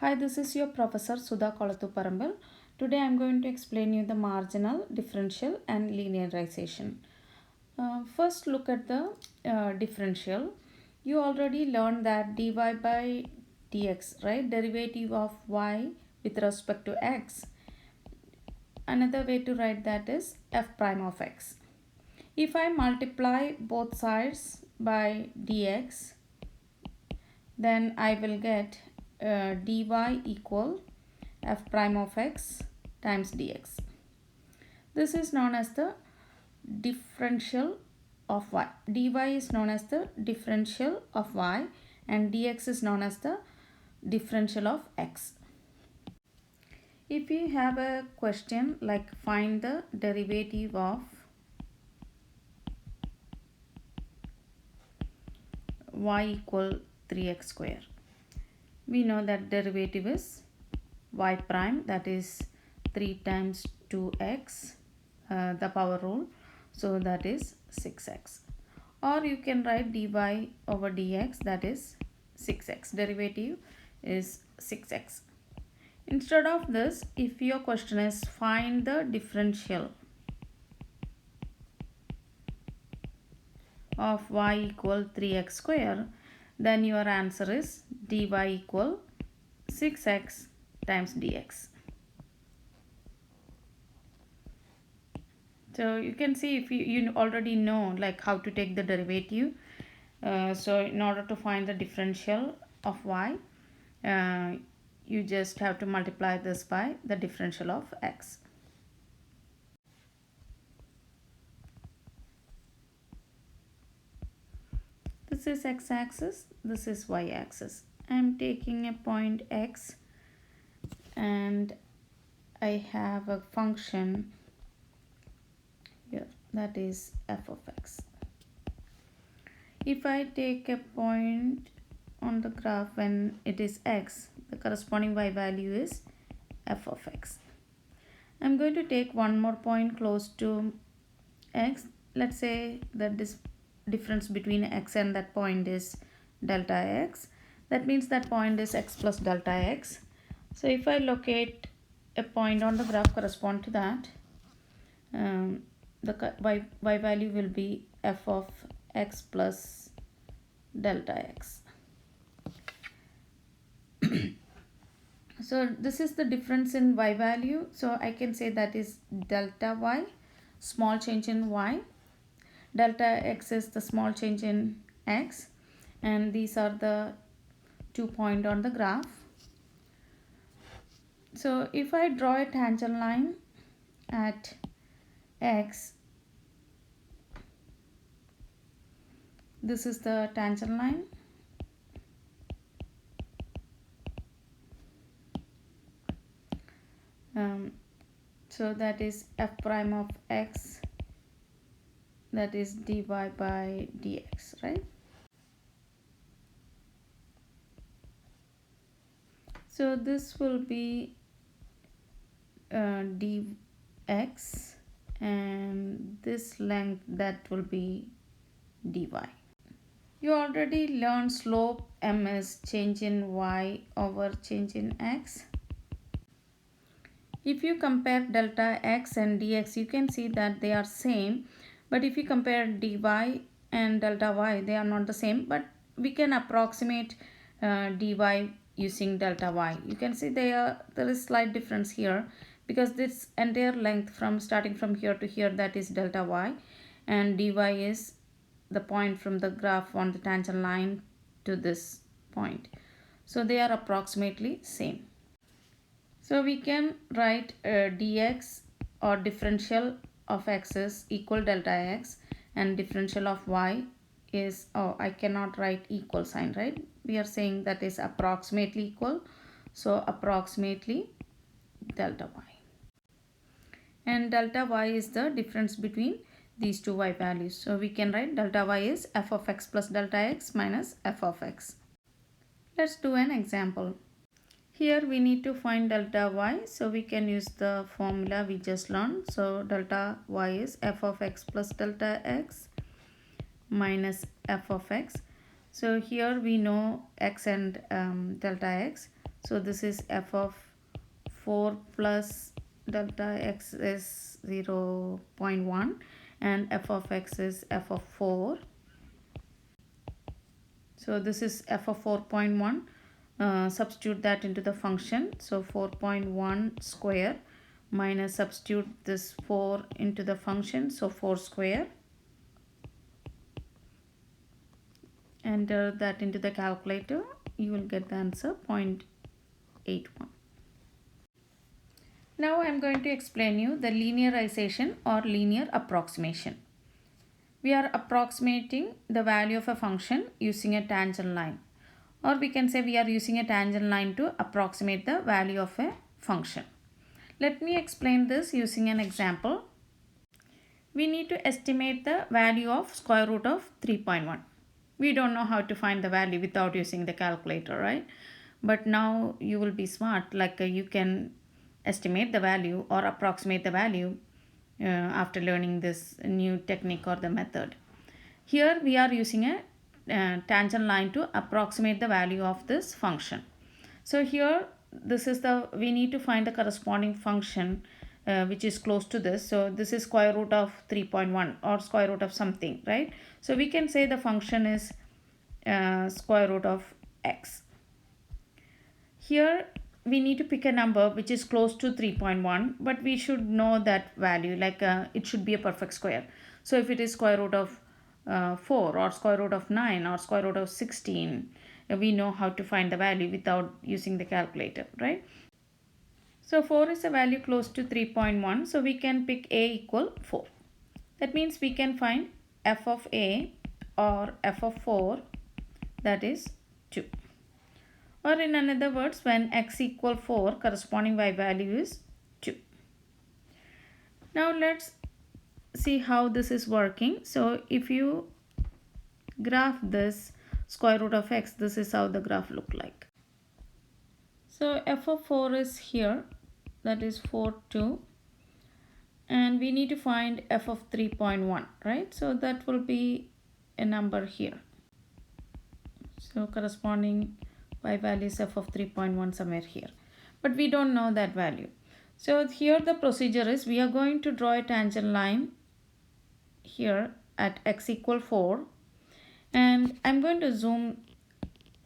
Hi, this is your Professor Sudha Kolathuparambal. Today I am going to explain you the marginal, differential and linearization. First look at the differential. You already learned that dy by dx, right? Derivative of y with respect to x. Another way to write that is f prime of x. If I multiply both sides by dx, then I will get dy equal f prime of x times dx. This is known as the differential of y. dy is known as the differential of y and dx is known as the differential of x. If you have a question like find the derivative of y equal 3x square, we know that derivative is y prime, that is 3 times 2x, the power rule, so that is 6x. Or you can write dy over dx, that is 6x. Derivative is 6x. Instead of this, if your question is find the differential of y equal 3x square, then your answer is dy equal 6x times dx. So you can see if you already know like how to take the derivative. So in order to find the differential of y, you just have to multiply this by the differential of x. This is x-axis, this is y-axis. I am taking a point x and I have a function here, that is f of x. If I take a point on the graph when it is x, the corresponding y value is f of x. I'm going to take one more point close to x. Let's say that this difference between x and that point is delta x. That means that point is x plus delta x. So if I locate a point on the graph correspond to that, the y value will be f of x plus delta x. So this is the difference in y value. So I can say that is delta y, small change in y. Delta x is the small change in x, and these are the 2 points on the graph. So if I draw a tangent line at x, this is the tangent line. So that is f prime of x, that is dy by dx, right? So this will be dx, and this length, that will be dy. You already learned slope m is change in y over change in x. If you compare delta x and dx, you can see that they are same, but if you compare dy and delta y, they are not the same, but we can approximate dy using delta y. You can see there is slight difference here because this entire length from starting from here to here, that is delta y, and dy is the point from the graph on the tangent line to this point. So they are approximately same. So we can write dx or differential of x is equal delta x, and differential of y is, I cannot write equal sign, right? We are saying that is approximately equal, so approximately delta y. And delta y is the difference between these two y values. So we can write delta y is f of x plus delta x minus f of x. Let's do an example. Here we need to find delta y, so we can use the formula we just learned. So delta y is f of x plus delta x minus f of x. So here we know x and delta x. So this is f of 4 plus delta x is 0.1 and f of x is f of 4. So this is f of 4.1. Substitute that into the function. So 4.1 square minus substitute this 4 into the function. So 4 square. Enter that into the calculator. You will get the answer 0.81. Now I am going to explain you the linearization or linear approximation. We are approximating the value of a function using a tangent line, or we can say we are using a tangent line to approximate the value of a function. Let me explain this using an example. We need to estimate the value of square root of 3.1. We don't know how to find the value without using the calculator, right? But now you will be smart, like you can estimate the value or approximate the value after learning this new technique or the method. Here we are using a tangent line to approximate the value of this function. So here we need to find the corresponding function which is close to this. So this is square root of 3.1 or square root of something, right? So we can say the function is square root of x. Here we need to pick a number which is close to 3.1, but we should know that value, like it should be a perfect square. So if it is square root of 4 or square root of 9 or square root of 16, we know how to find the value without using the calculator, right? So 4 is a value close to 3.1, so we can pick a equal 4. That means we can find f of a or f of 4, that is 2. Or in another words, when x equal 4, corresponding y value is 2. Now let's see how this is working. So if you graph this square root of x, this is how the graph look like. So f of 4 is here, that is 4, 2. And we need to find f of 3.1, right? So that will be a number here. So corresponding y value is f of 3.1 somewhere here. But we don't know that value. So here the procedure is we are going to draw a tangent line here at x equal 4. And I'm going to zoom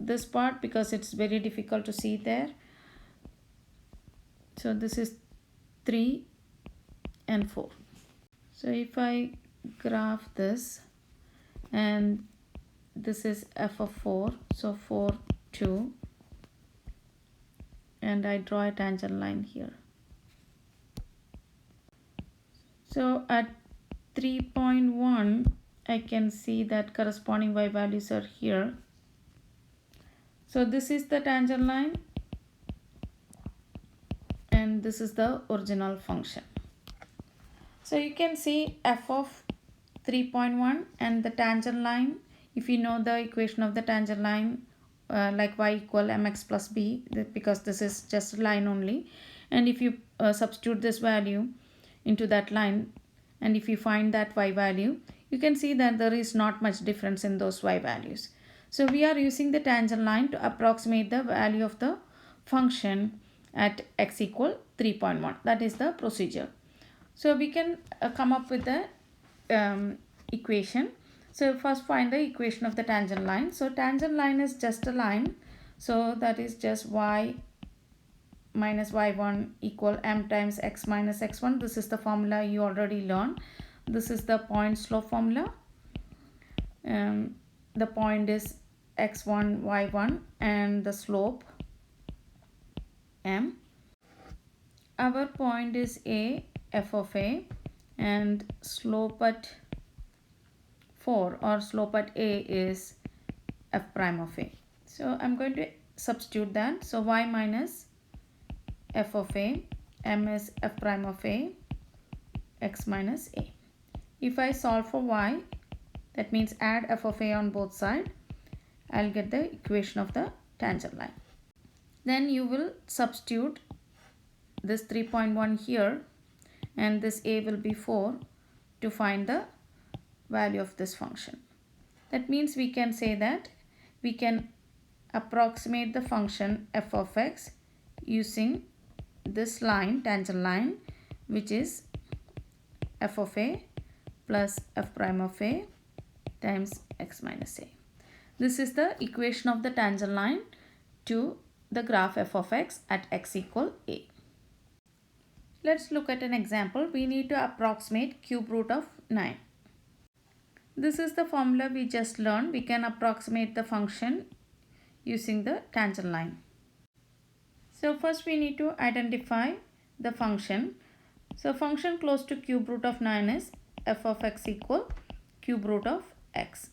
this part because it's very difficult to see there. So this is 3 and 4. So if I graph this, and this is f of 4, so 4, 2, and I draw a tangent line here. So at 3.1, I can see that corresponding y values are here. So this is the tangent line, and this is the original function. So you can see f of 3.1 and the tangent line. If you know the equation of the tangent line, like y equal mx plus b, because this is just a line only, and if you substitute this value into that line, and if you find that y value, you can see that there is not much difference in those y values. So we are using the tangent line to approximate the value of the function at x equal 3.1. That is the procedure. So we can come up with the equation. So first find the equation of the tangent line. So tangent line is just a line. So that is just y minus y1 equal m times x minus x1. This is the formula you already learned. This is the point slope formula. The point is x1, y1, and the slope m. Our point is a, f of a, and slope at 4 or slope at a is f prime of a. So I'm going to substitute that. So y minus f of a, m is f prime of a, x minus a. If I solve for y, that means add f of a on both sides, I'll get the equation of the tangent line. Then you will substitute this 3.1 here, and this a will be 4 to find the value of this function. That means we can say that we can approximate the function f of x using this line, tangent line, which is f of a plus f prime of a times x minus a. This is the equation of the tangent line to the graph f of x at x equal a. Let's look at an example. We need to approximate cube root of 9. This is the formula we just learned. We can approximate the function using the tangent line. So first we need to identify the function. So function close to cube root of 9 is f of x equal cube root of x.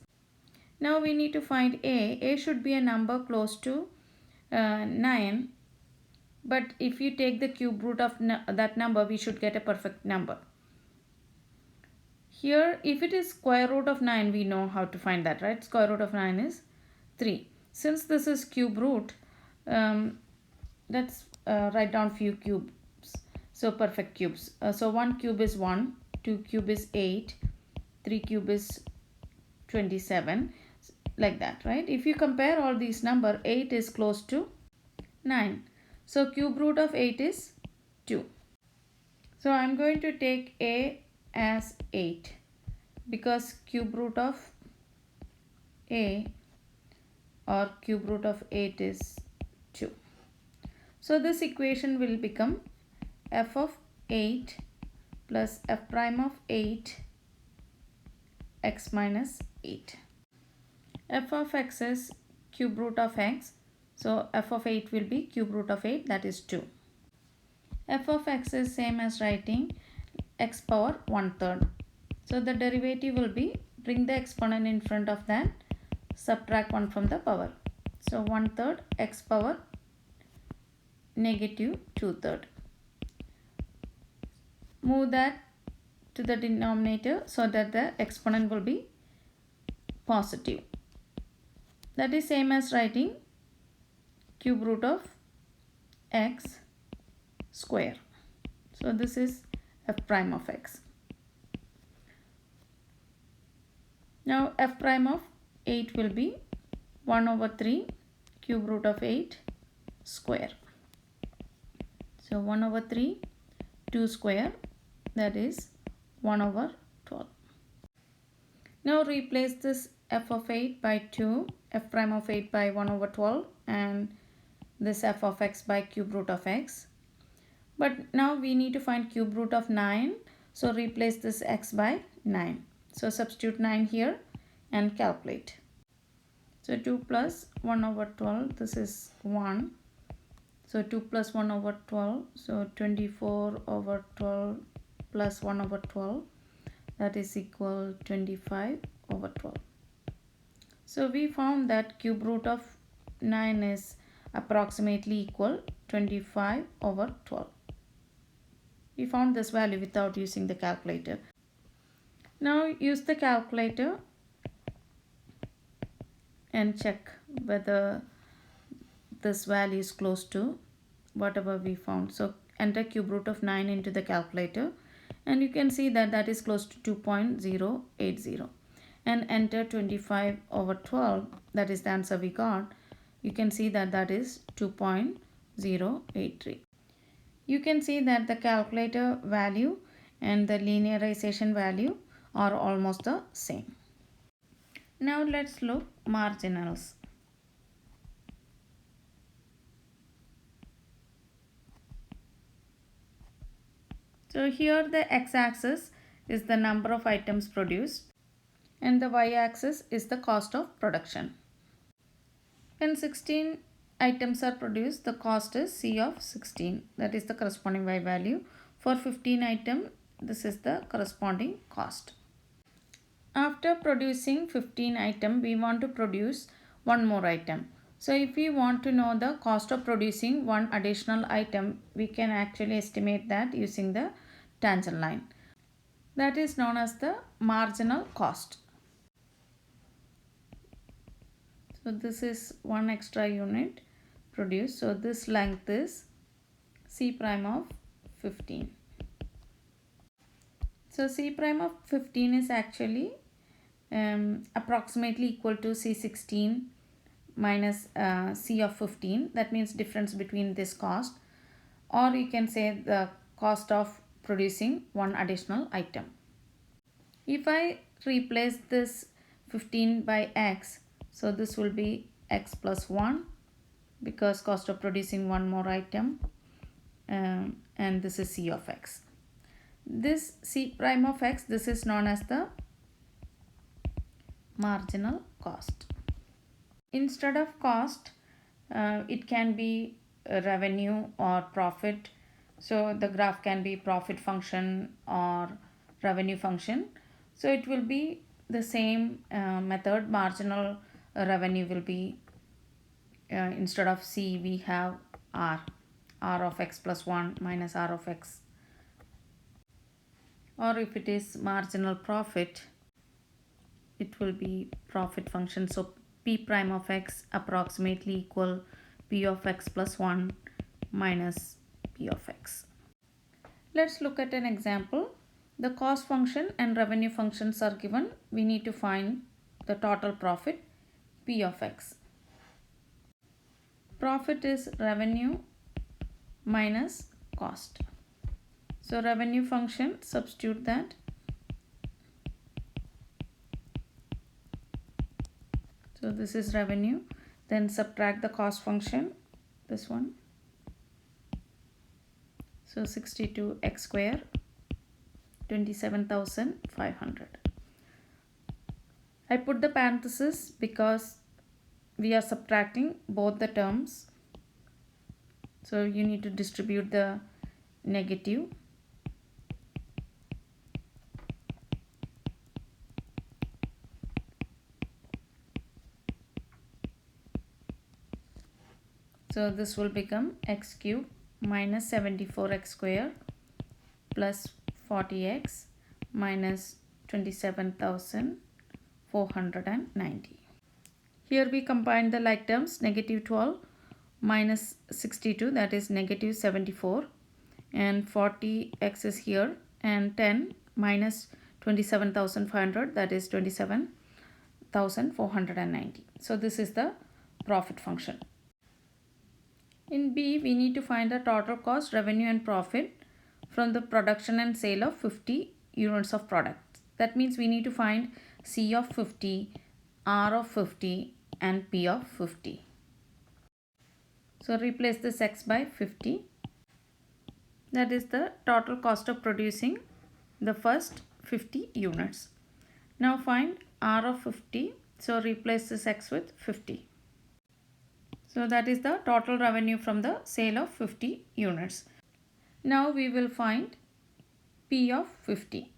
Now we need to find a. A should be a number close to 9. But if you take the cube root of that number, we should get a perfect number. Here, if it is square root of 9, we know how to find that, right? Square root of 9 is 3. Since this is cube root, let's write down few cubes. So perfect cubes. So 1 cube is 1, 2 cube is 8, 3 cube is 27, like that, right? If you compare all these numbers, 8 is close to 9. So cube root of 8 is 2. So I'm going to take a as 8 because cube root of a or cube root of 8 is 2. So this equation will become f of 8 plus f prime of 8 x minus 8. F of x is cube root of x. So f of 8 will be cube root of 8, that is 2. F of x is same as writing x power 1/3. So the derivative will be, bring the exponent in front of that, subtract 1 from the power. So 1/3 x power negative 2/3. Move that to the denominator so that the exponent will be positive. That is same as writing cube root of x square. So this is f prime of x. Now f prime of 8 will be 1 over 3 cube root of 8 square. So 1 over 3, 2 square, that is 1 over 12. Now replace this f of 8 by 2, f prime of 8 by 1 over 12, and this f of x by cube root of x. But now we need to find cube root of 9. So replace this x by 9. So substitute 9 here and calculate. So 2 plus 1 over 12, this is 1. So 2 plus 1 over 12, so 24 over 12 plus 1 over 12, that is equal 25 over 12. So we found that cube root of 9 is approximately equal 25 over 12. We found this value without using the calculator. Now use the calculator and check whether this value is close to whatever we found. So enter cube root of 9 into the calculator and you can see that that is close to 2.080. And enter 25 over 12, that is the answer we got. You can see that that is 2.083. You can see that the calculator value and the linearization value are almost the same. Now let's look marginals. So here the x-axis is the number of items produced and the y-axis is the cost of production. When 16 items are produced, the cost is C of 16, that is the corresponding y value. For 15 items, this is the corresponding cost. After producing 15 items, we want to produce one more item. So if we want to know the cost of producing one additional item, we can actually estimate that using the tangent line. That is known as the marginal cost. So this is one extra unit produced. So this length is C prime of 15. So C prime of 15 is actually approximately equal to C16 minus C of 15. That means difference between this cost, or you can say the cost of producing one additional item. If I replace this 15 by x, so this will be x plus 1 because cost of producing one more item, and this is C of x. This C prime of x, this is known as the marginal cost. Instead of cost, it can be revenue or profit. So the graph can be profit function or revenue function. So it will be the same method. Marginal revenue will be, instead of C we have R of x plus 1 minus R of x. Or if it is marginal profit, it will be profit function. So P prime of x approximately equal P of x plus 1 minus P of x. Let's look at an example. The cost function and revenue functions are given. We need to find the total profit P of x. Profit is revenue minus cost. So revenue function, substitute that. So this is revenue. Then subtract the cost function, this one. So 62x square, 27,500. I put the parenthesis because we are subtracting both the terms. So you need to distribute the negative. So this will become x cube minus 74x square plus 40x minus 27,490. Here we combine the like terms, negative 12 minus 62, that is negative 74, and 40x is here, and 10 minus 27,500, that is 27,490. So this is the profit function. In B, we need to find the total cost, revenue and profit from the production and sale of 50 units of product. That means we need to find C of 50, R of 50 and P of 50. So replace this x by 50. That is the total cost of producing the first 50 units. Now find R of 50. So replace this x with 50. So that is the total revenue from the sale of 50 units. Now we will find P of 50.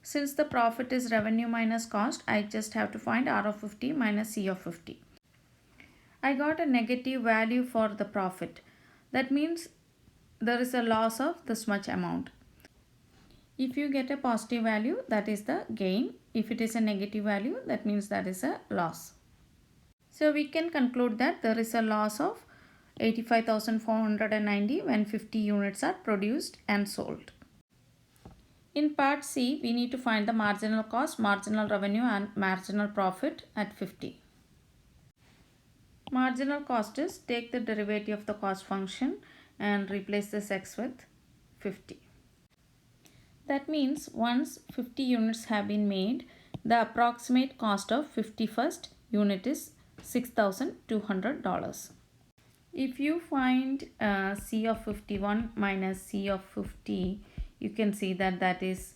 Since the profit is revenue minus cost, I just have to find R of 50 minus C of 50. I got a negative value for the profit. That means there is a loss of this much amount. If you get a positive value, that is the gain. If it is a negative value, that means that is a loss. So we can conclude that there is a loss of 85,490 when 50 units are produced and sold. In part C, we need to find the marginal cost, marginal revenue and marginal profit at 50. Marginal cost is, take the derivative of the cost function and replace this x with 50. That means once 50 units have been made, the approximate cost of 51st unit is $6,200. If you find C of 51 minus C of 50, you can see that that is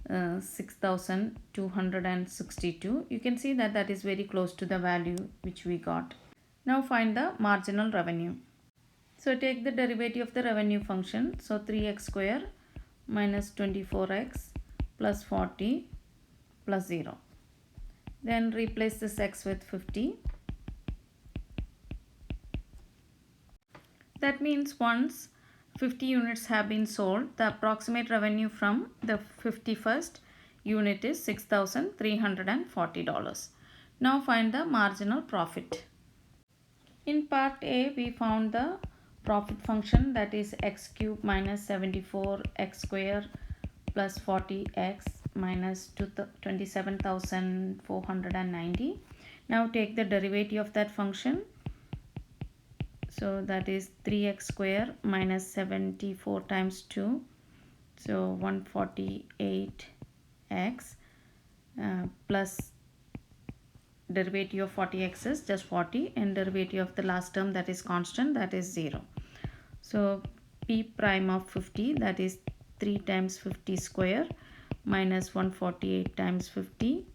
6,262. You can see that that is very close to the value which we got. Now find the marginal revenue. So take the derivative of the revenue function. So 3x square minus 24x plus 40 plus 0. Then replace this x with 50. That means once 50 units have been sold, the approximate revenue from the 51st unit is $6,340. Now find the marginal profit. In part A, we found the profit function, that is x cube minus 74x square plus 40x minus 27,490. Now take the derivative of that function. So that is 3x square minus 74 times 2. So 148x plus derivative of 40x is just 40, and derivative of the last term, that is constant, that is 0. So p prime of 50, that is 3 times 50 square minus 148 times 50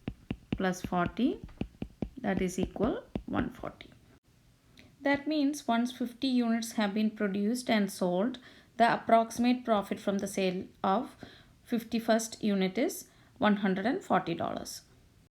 plus 40, that is equal 140. That means once 50 units have been produced and sold, the approximate profit from the sale of 51st unit is $140.